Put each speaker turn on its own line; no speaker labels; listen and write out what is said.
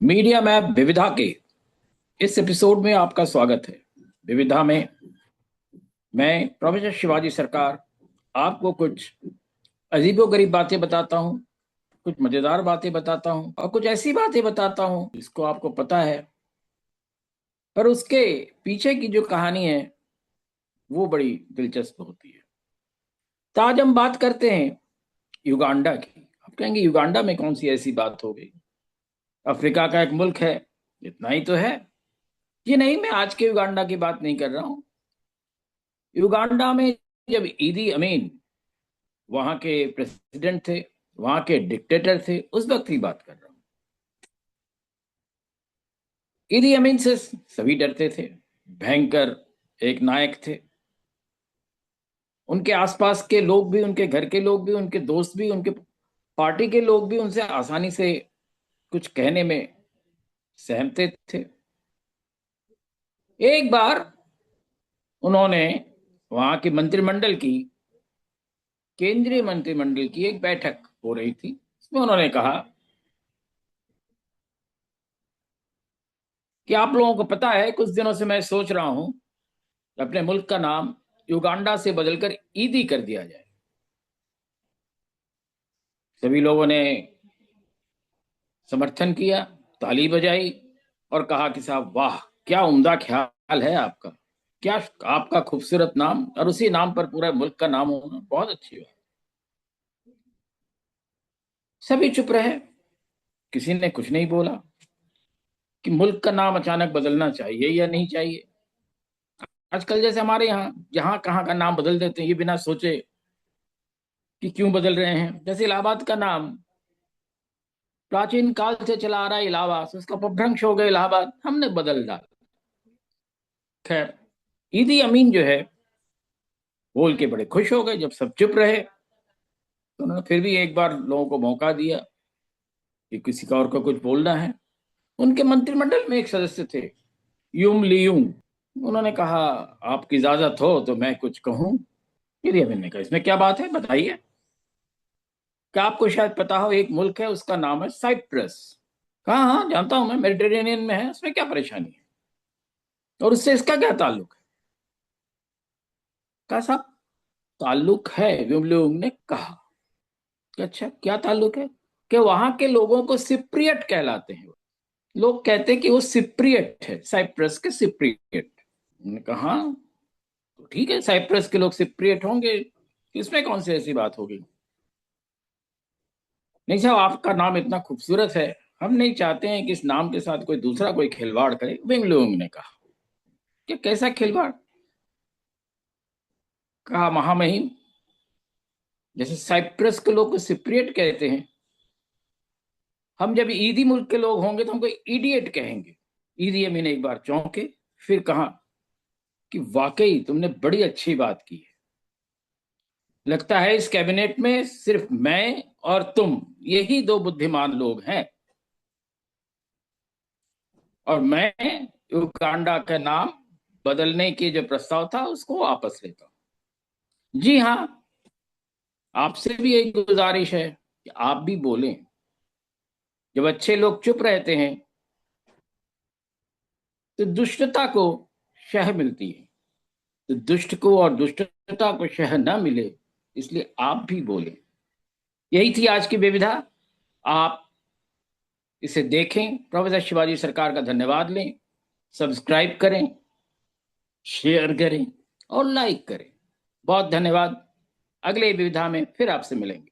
Media map विविधा के इस एपिसोड में आपका स्वागत है। विविधा में मैं प्रोफेसर शिवाजी सरकार आपको कुछ अजीबोगरीब बातें बताता हूँ, कुछ मजेदार बातें बताता हूँ और कुछ ऐसी बातें बताता हूँ जिसको आपको पता है, पर उसके पीछे की जो कहानी है वो बड़ी दिलचस्प होती है। तो आज हम बात करते हैं युगांडा की। आप कहेंगे युगांडा में कौन सी ऐसी बात हो गई? अफ्रीका का एक मुल्क है, इतना ही तो है। ये नहीं, मैं आज के युगांडा की बात नहीं कर रहा हूँ। युगांडा में जब ईदी अमीन वहां के प्रेसिडेंट थे, वहां के डिक्टेटर थे, उस वक्त की बात कर रहा हूं। ईदी अमीन से सभी डरते थे। भयंकर एक नायक थे। उनके आसपास के लोग भी, उनके घर के लोग भी, उनके दोस्त भी, उनके पार्टी के लोग भी उनसे आसानी से कुछ कहने में सहमते थे। एक बार उन्होंने वहां के मंत्रिमंडल की, केंद्रीय मंत्रिमंडल की एक बैठक हो रही थी। उसमें उन्होंने कहा कि आप लोगों को पता है, कुछ दिनों से मैं सोच रहा हूं कि अपने मुल्क का नाम युगांडा से बदलकर ईदी कर दिया जाए। सभी लोगों ने समर्थन किया, ताली बजाई और कहा कि साहब वाह, क्या उम्दा ख्याल है आपका, क्या आपका खूबसूरत नाम, और उसी नाम पर पूरा मुल्क का नाम होना, बहुत अच्छी बात। सभी चुप रहे, किसी ने कुछ नहीं बोला कि मुल्क का नाम अचानक बदलना चाहिए या नहीं चाहिए। आजकल जैसे हमारे यहाँ जहां कहाँ का नाम बदल देते हैं ये बिना सोचे कि क्यों बदल रहे हैं। जैसे इलाहाबाद का नाम प्राचीन काल से चला आ रहा है इलाहाबाद, उसका अपभ्रंश हो गया इलाहाबाद, हमने बदल डाला। खैर, ईदी अमीन जो है बोल के बड़े खुश हो गए। जब सब चुप रहे तो उन्होंने फिर भी एक बार लोगों को मौका दिया कि किसी का और को कुछ बोलना है। उनके मंत्रिमंडल में एक सदस्य थे, यूम लियूंग। उन्होंने कहा, आपकी इजाजत हो तो मैं कुछ कहूं। ईदी अमीन ने कहा, इसमें क्या बात है, बताइए। क्या आपको शायद पता हो, एक मुल्क है उसका नाम है साइप्रस। हाँ हाँ, जानता हूं मैं, मेडिटेरेनियन में है, उसमें क्या परेशानी है और उससे इसका क्या ताल्लुक है? कहा साहब, ताल्लुक है। विमलुंग ने कहा कि अच्छा, क्या ताल्लुक है? कि वहां के लोगों को सिप्रियट कहलाते हैं। लोग कहते हैं कि वो सिप्रियट है, साइप्रस के सिप्रियट। उन्होंने कहा हाँ, तो ठीक है, साइप्रस के लोग सिप्रियट होंगे, इसमें कौन सी ऐसी बात होगी? नहीं साहब, आपका नाम इतना खूबसूरत है, हम नहीं चाहते हैं कि इस नाम के साथ कोई दूसरा कोई खिलवाड़ करे। विंगलुंग ने कहा कि कैसा खिलवाड़? कहा, महामहिम, जैसे साइप्रस के लोग को सिप्रियट कहते हैं, हम जब ईदी मुल्क के लोग होंगे तो हमको इडियट कहेंगे। ईदी अमीन एक बार चौंके, फिर कहा कि वाकई तुमने बड़ी अच्छी बात की है। लगता है इस कैबिनेट में सिर्फ मैं और तुम, यही दो बुद्धिमान लोग हैं, और मैं युगांडा का नाम बदलने की जो प्रस्ताव था उसको वापस लेता हूं। जी हाँ, आपसे भी एक गुजारिश है कि आप भी बोलें। जब अच्छे लोग चुप रहते हैं तो दुष्टता को शह मिलती है। तो दुष्ट को और दुष्टता को शह न मिले, इसलिए आप भी बोलें। यही थी आज की विविधा। आप इसे देखें, प्रोफेसर शिवाजी सरकार का धन्यवाद लें, सब्सक्राइब करें, शेयर करें और लाइक करें। बहुत धन्यवाद। अगले विविधा में फिर आपसे मिलेंगे।